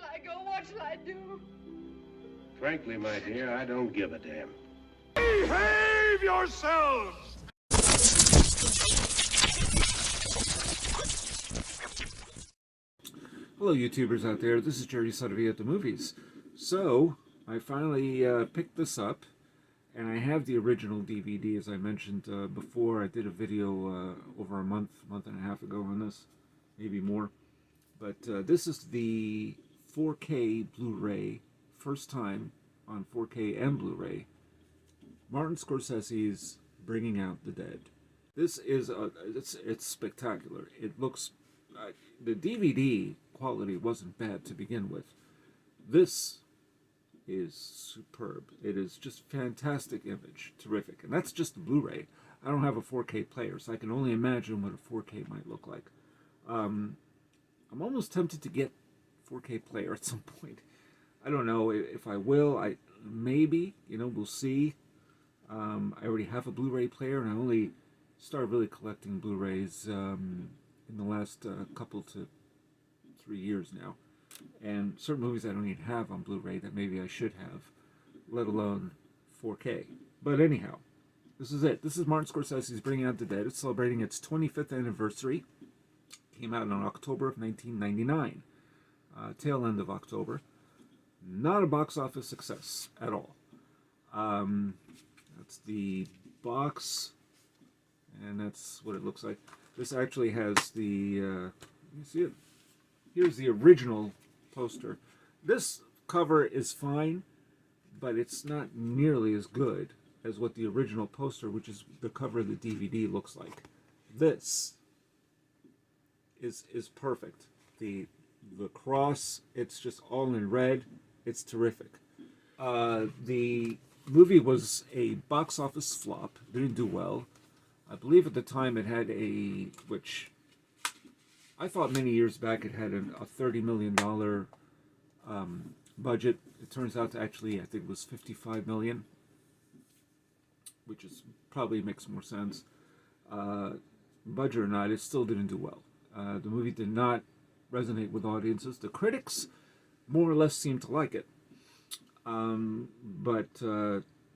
shall I go? What shall I do? Frankly, my dear, I don't give a damn. Behave yourselves! Hello, YouTubers out there. This is Jerry Saravia at the movies. So, I finally picked this up, and I have the original DVD, as I mentioned before. I did a video over a month and a half ago on this, maybe more. But this is the 4K Blu-ray, first time on 4K and Blu-ray. Martin Scorsese's Bringing Out the Dead. This is it's spectacular. It looks the DVD quality wasn't bad to begin with. This is superb. It is just fantastic image, terrific, and that's just the Blu-ray. I don't have a 4K player, so I can only imagine what a 4K might look like. I'm almost tempted to get 4K player at some point. I don't know if I will. I maybe, we'll see. I already have a Blu-ray player, and I only started really collecting Blu-rays in the last couple to 3 years now. And certain movies I don't even have on Blu-ray that maybe I should have, let alone 4K. But anyhow, this is it. This is Martin Scorsese's Bringing Out the Dead. It's celebrating its 25th anniversary. Came out in October of 1999. Tail end of October. Not a box office success at all. That's the box, and that's what it looks like. This actually has the, let me see it. Here's the original poster. This cover is fine, but it's not nearly as good as what the original poster, which is the cover of the DVD, looks like. This is perfect. The cross, it's just all in red. It's terrific. The movie was a box office flop. Didn't do well. I believe at the time it had which I thought many years back it had a $30 million budget. It turns out to actually, I think it was $55 million, which is probably makes more sense. Budget or not, it still didn't do well. The movie did not resonate with audiences. The critics more or less seemed to like it, but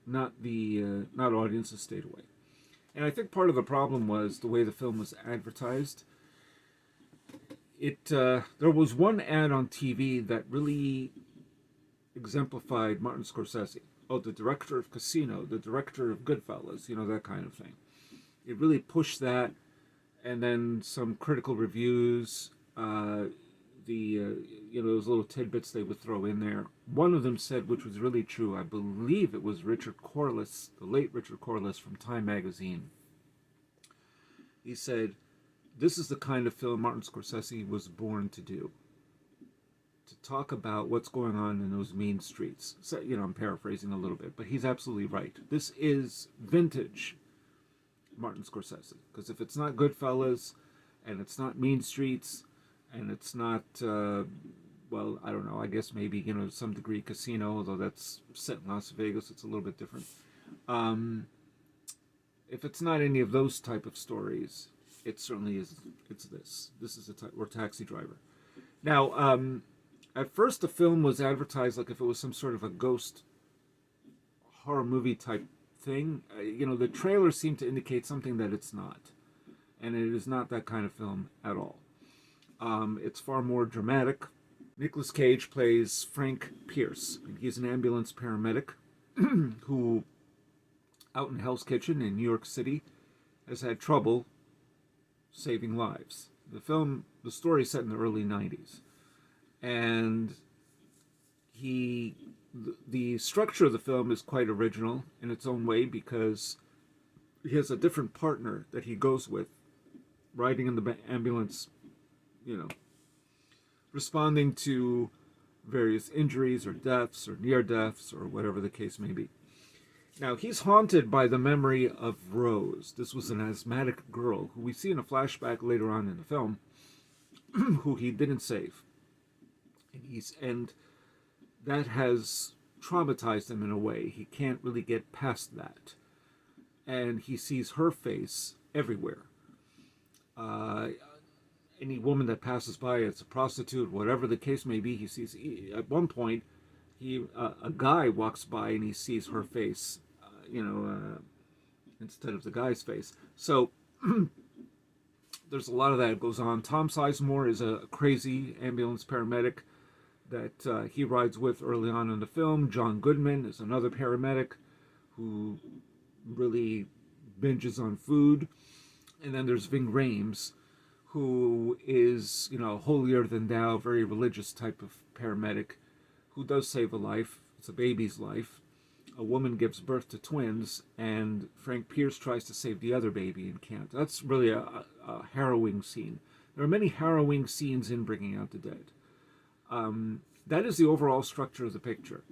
not audiences stayed away. And I think part of the problem was the way the film was advertised. There was one ad on TV that really exemplified Martin Scorsese. Oh, the director of Casino, the director of Goodfellas, that kind of thing. It really pushed that, and then some critical reviews, those little tidbits they would throw in there. One of them said, which was really true, I believe it was Richard Corliss, the late Richard Corliss from Time magazine. He said, this is the kind of film Martin Scorsese was born to do. To talk about what's going on in those mean streets. So, I'm paraphrasing a little bit, but he's absolutely right. This is vintage Martin Scorsese. Because if it's not Goodfellas, and it's not Mean Streets, and it's not, well, I don't know, I guess maybe, to some degree Casino, although that's set in Las Vegas, it's a little bit different. If it's not any of those type of stories, it certainly is, it's this. This is or Taxi Driver. Now, at first the film was advertised like if it was some sort of a ghost horror movie type thing. The trailer seemed to indicate something that it's not. And it is not that kind of film at all. It's far more dramatic. Nicolas Cage plays Frank Pierce. And he's an ambulance paramedic who, out in Hell's Kitchen in New York City, has had trouble saving lives. The story is set in the early 90s. And the structure of the film is quite original in its own way because he has a different partner that he goes with, riding in the ambulance, responding to various injuries or deaths or near deaths or whatever the case may be. Now, he's haunted by the memory of Rose. This was an asthmatic girl who we see in a flashback later on in the film, who he didn't save. And that has traumatized him in a way. He can't really get past that. And he sees her face everywhere. any woman that passes by, it's a prostitute, whatever the case may be. He sees, at one point, a guy walks by and he sees her face, instead of the guy's face. So there's a lot of that goes on. Tom Sizemore is a crazy ambulance paramedic that he rides with early on in the film. John Goodman is another paramedic who really binges on food. And then there's Ving Rhames, who is, holier than thou, very religious type of paramedic, who does save a life. It's a baby's life. A woman gives birth to twins, and Frank Pierce tries to save the other baby and can't. That's really a harrowing scene. There are many harrowing scenes in Bringing Out the Dead. That is the overall structure of the picture.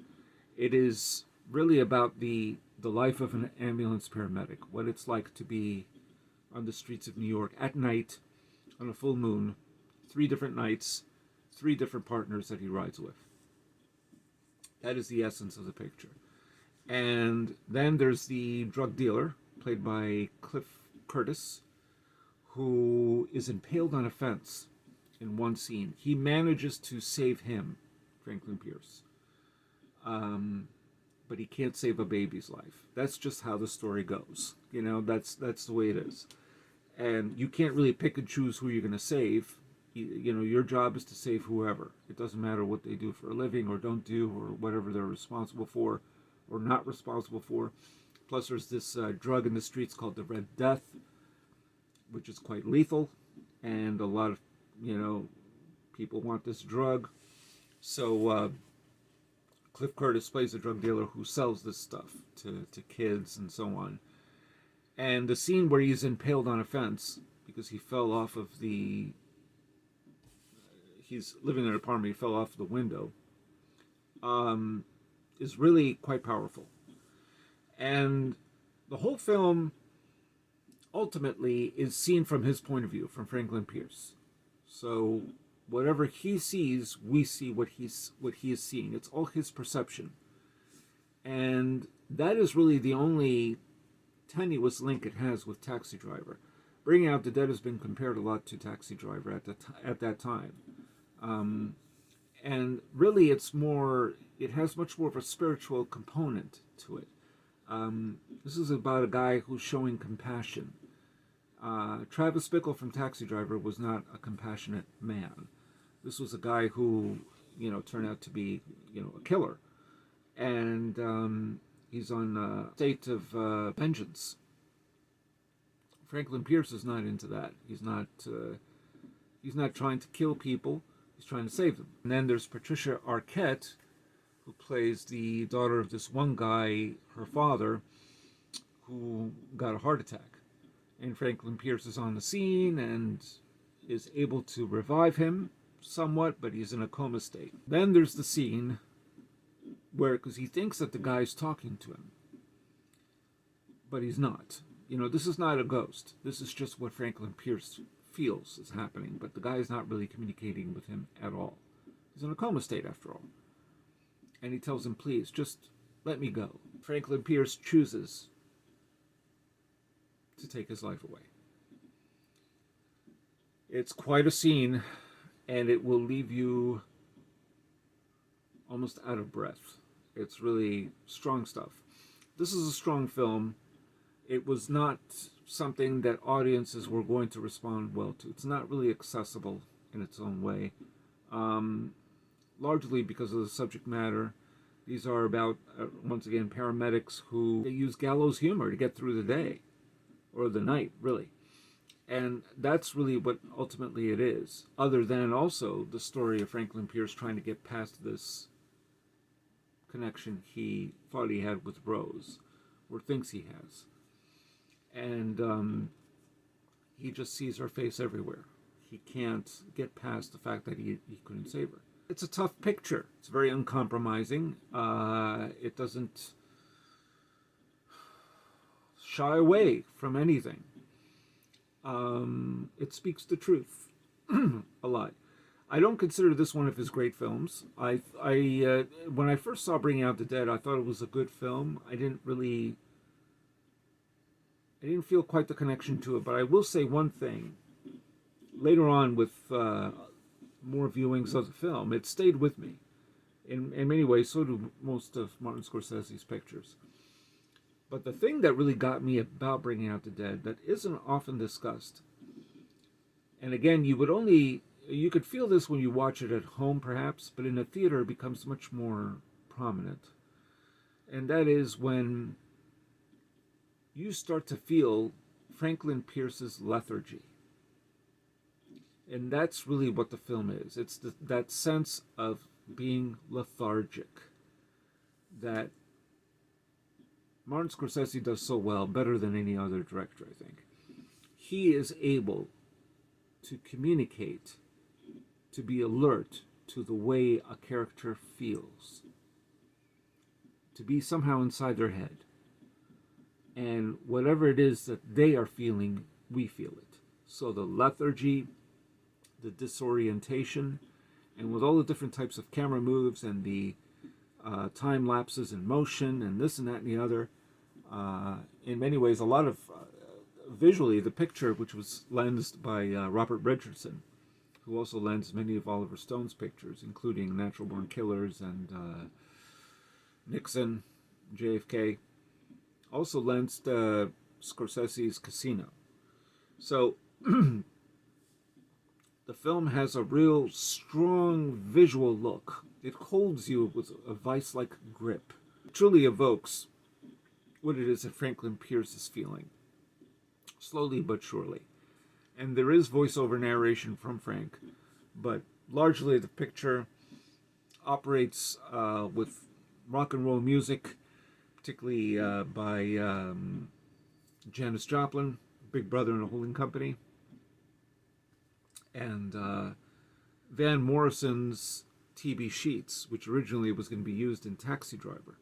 It is really about the life of an ambulance paramedic, what it's like to be on the streets of New York at night, on a full moon, 3 different nights, 3 different partners that he rides with. That is the essence of the picture. And then there's the drug dealer, played by Cliff Curtis, who is impaled on a fence in one scene. He manages to save him, Franklin Pierce. But he can't save a baby's life. That's just how the story goes. That's the way it is. And you can't really pick and choose who you're going to save. Your job is to save whoever. It doesn't matter what they do for a living or don't do or whatever they're responsible for or not responsible for. Plus there's this drug in the streets called the Red Death, which is quite lethal. And a lot of, people want this drug. So Cliff Curtis plays a drug dealer who sells this stuff to kids and so on. And the scene where he's impaled on a fence because he fell off of he's living in an apartment, he fell off the window, is really quite powerful. And the whole film ultimately is seen from his point of view, from Franklin Pierce. So whatever he sees, we see what he is seeing. It's all his perception. And that is really the only tenuous link it has with Taxi Driver. Bringing Out the Dead has been compared a lot to Taxi Driver at that time. And really it has much more of a spiritual component to it. This is about a guy who's showing compassion. Travis Bickle from Taxi Driver was not a compassionate man. This was a guy who, turned out to be, a killer. And he's on a state of vengeance. Franklin Pierce is not into that. He's not trying to kill people. He's trying to save them. And then there's Patricia Arquette, who plays the daughter of this one guy, her father, who got a heart attack. And Franklin Pierce is on the scene and is able to revive him somewhat, but he's in a coma state. Then there's the scene where, because he thinks that the guy's talking to him, but he's not. This is not a ghost. This is just what Franklin Pierce feels is happening, but the guy is not really communicating with him at all. He's in a coma state after all. And he tells him, please, just let me go. Franklin Pierce chooses to take his life away. It's quite a scene, and it will leave you almost out of breath. It's really strong stuff. This is a strong film. It was not something that audiences were going to respond well to. It's not really accessible in its own way, largely because of the subject matter. These are about, once again, paramedics who they use gallows humor to get through the day, or the night, really. And that's really what ultimately it is, other than also the story of Franklin Pierce trying to get past this connection he thought he had with Rose, or thinks he has. And he just sees her face everywhere. He can't get past the fact that he couldn't save her. It's a tough picture. It's very uncompromising. It doesn't shy away from anything. It speaks the truth a lot. I don't consider this one of his great films. When I first saw Bringing Out the Dead, I thought it was a good film. I didn't feel quite the connection to it, but I will say one thing. later on with more viewings of the film, it stayed with me. In many ways, so do most of Martin Scorsese's pictures. But the thing that really got me about Bringing Out the Dead that isn't often discussed, and again, you could feel this when you watch it at home perhaps, but in a theater it becomes much more prominent. And that is when you start to feel Franklin Pierce's lethargy. And that's really what the film is. It's that sense of being lethargic that Martin Scorsese does so well, better than any other director, I think. He is able to communicate, to be alert to the way a character feels, to be somehow inside their head. And whatever it is that they are feeling, we feel it. So the lethargy, the disorientation, and with all the different types of camera moves and the time lapses in motion and this and that and the other, in many ways, a lot of visually, the picture, which was lensed by Robert Richardson, who also lensed many of Oliver Stone's pictures, including Natural Born Killers and Nixon, JFK, also lensed Scorsese's Casino. So the film has a real strong visual look. It holds you with a vice-like grip. It truly evokes what it is that Franklin Pierce is feeling, slowly but surely. And there is voiceover narration from Frank, but largely the picture operates with rock and roll music, particularly by Janis Joplin, Big Brother and the Holding Company, and Van Morrison's T.B. Sheets, which originally was going to be used in Taxi Driver,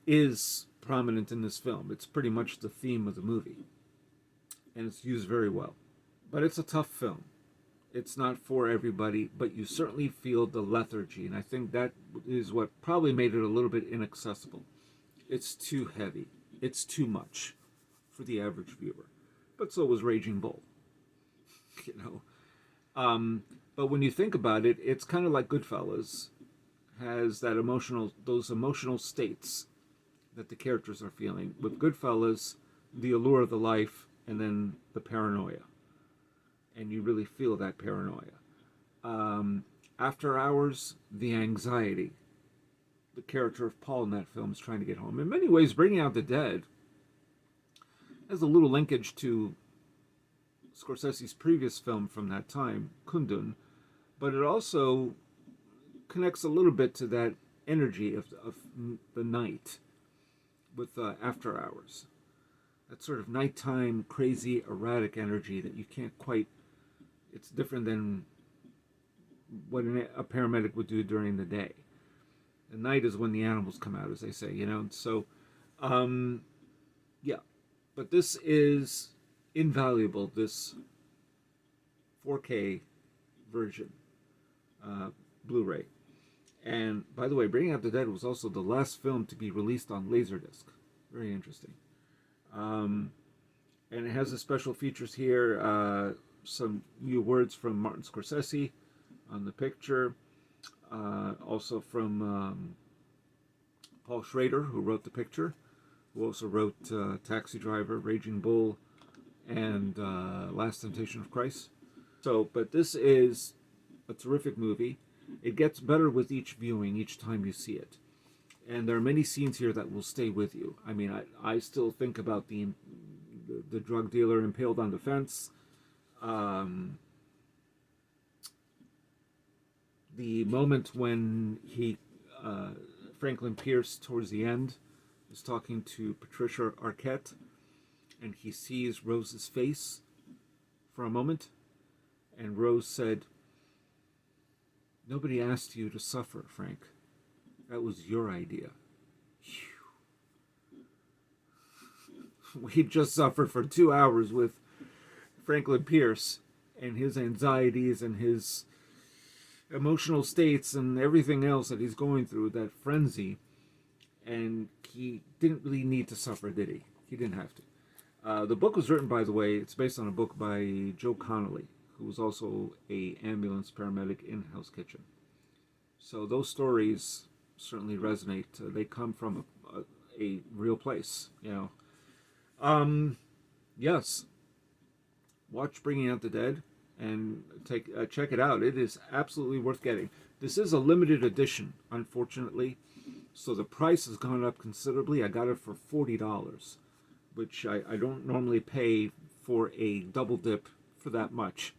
is prominent in this film. It's pretty much the theme of the movie, and it's used very well. But it's a tough film. It's not for everybody, but you certainly feel the lethargy, and I think that is what probably made it a little bit inaccessible. It's too heavy. It's too much for the average viewer. But so was Raging Bull. You know. But when you think about it, it's kind of like Goodfellas has those emotional states that the characters are feeling. With Goodfellas, the allure of the life, and then the paranoia. And you really feel that paranoia. After Hours, the anxiety. The character of Paul in that film is trying to get home. In many ways, Bringing Out the Dead has a little linkage to Scorsese's previous film from that time, Kundun, but it also connects a little bit to that energy of the night with After Hours. That sort of nighttime, crazy, erratic energy that you can't quite... It's different than what a paramedic would do during the day. The night is when the animals come out, as they say, you know. So, yeah. But this is invaluable, this 4K version, Blu-ray. And, by the way, Bringing Out the Dead was also the last film to be released on Laserdisc. Very interesting. And it has the special features here, some new words from Martin Scorsese on the picture, also from Paul Schrader, who wrote the picture, who also wrote Taxi Driver, Raging Bull, and Last Temptation of Christ. So, but this is a terrific movie. It gets better with each viewing, each time you see it. And there are many scenes here that will stay with you. I mean, I still think about the drug dealer impaled on the fence. The moment when Franklin Pierce, towards the end, is talking to Patricia Arquette, and he sees Rose's face for a moment, and Rose said, "Nobody asked you to suffer, Frank. That was your idea." We just suffered for 2 hours with Franklin Pierce and his anxieties and his emotional states and everything else that he's going through, that frenzy. And he didn't really need to suffer, did he? He didn't have to. The book was written, by the way, it's based on a book by Joe Connolly, who was also a ambulance paramedic in Hell's Kitchen. So those stories certainly resonate. They come from a real place, you know. Yes, watch Bringing Out the Dead and check it out. It is absolutely worth getting. This is a limited edition, unfortunately, so the price has gone up considerably. I got it for $40, which I don't normally pay for a double dip for that much.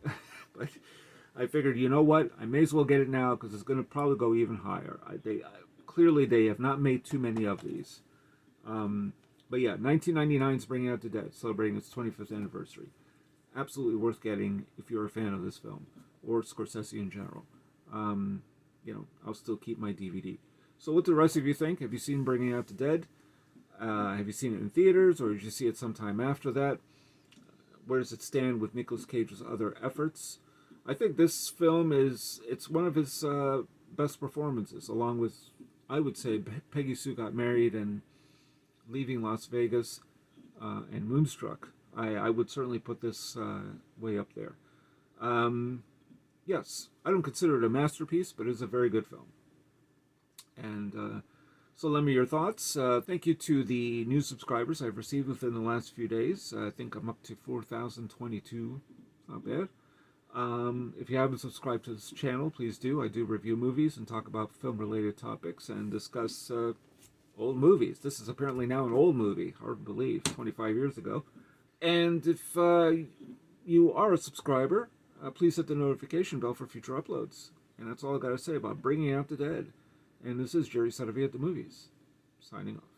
But I figured, you know what, I may as well get it now because it's going to probably go even higher. Clearly they have not made too many of these. But yeah, 1999 is Bringing Out the Dead, celebrating its 25th anniversary. Absolutely worth getting if you're a fan of this film, or Scorsese in general. I'll still keep my DVD. So what do the rest of you think? Have you seen Bringing Out the Dead? Have you seen it in theaters, or did you see it sometime after that? Where does it stand with Nicolas Cage's other efforts? I think this film it's one of his best performances, along with, I would say, Peggy Sue Got Married and Leaving Las Vegas and Moonstruck. I would certainly put this way up there. Yes, I don't consider it a masterpiece, but it's a very good film. And so let me your thoughts. Thank you to the new subscribers I've received within the last few days. I think I'm up to 4,022. Not bad. If you haven't subscribed to this channel, please do. I do review movies and talk about film-related topics and discuss old movies. This is apparently now an old movie. Hard to believe. 25 years ago. And if you are a subscriber, please hit the notification bell for future uploads. And that's all I got to say about Bringing Out the Dead. And this is Jerry Saravia at the Movies, signing off.